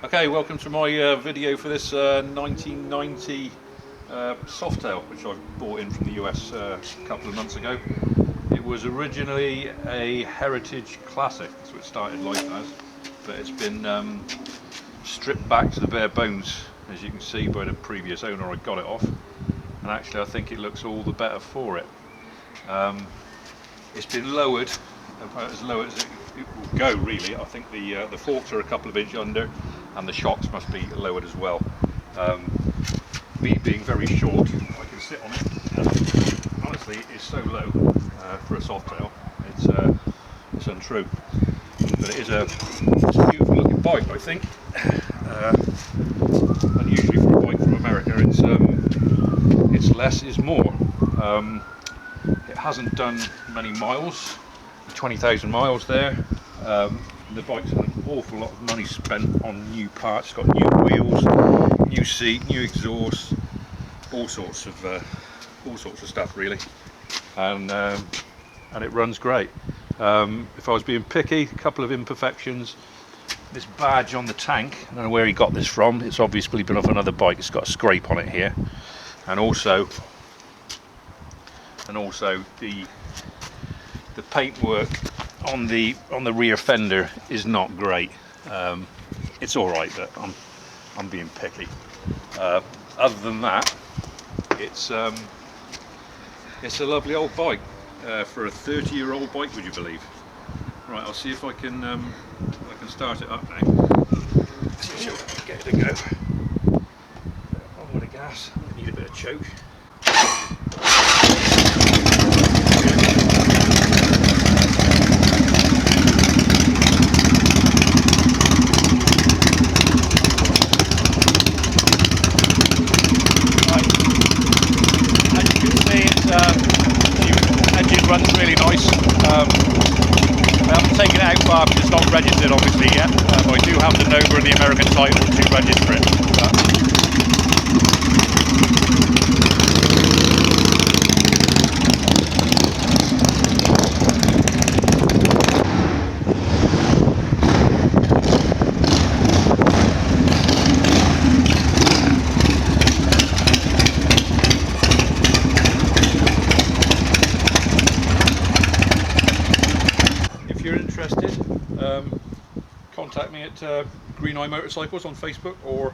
Okay, welcome to my video for this 1990 Softail, which I bought in from the US a couple of months ago. It was originally a Heritage Classic, that's what it started life as, but it's been stripped back to the bare bones, as you can see by the previous owner I got it off, and actually I think it looks all the better for it. It's been lowered about as low as it will go, really. I think the forks are a couple of inches under, and the shocks must be lowered as well. Me being very short, I can sit on it. Honestly, it's so low for a Softail. It's untrue, but it's a beautiful looking bike, I think. Unusually for a bike from America, it's less is more. It hasn't done many miles, 20,000 miles there. The bike's had an awful lot of money spent on new parts. It's got new wheels, new seat, new exhaust, all sorts of stuff really, and it runs great. If I was being picky, a couple of imperfections. This badge on the tank, I don't know where he got this from. It's obviously been off another bike. It's got a scrape on it here, and also the paintwork on the rear fender is not great. It's all right, but I'm being picky. Other than that, it's a lovely old bike for a 30-year-old bike. Would you believe? Right, I'll see if I can start it up now. See if I can get it to go. On with the gas. I need a bit of choke. Runs really nice. I haven't taken it out far because it's not registered obviously yet, but I do have the Nova and the American title to register it. If you're interested, contact me at Green Eye Motorcycles on Facebook or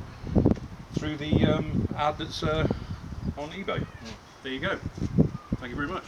through the ad that's on eBay. There you go. Thank you very much.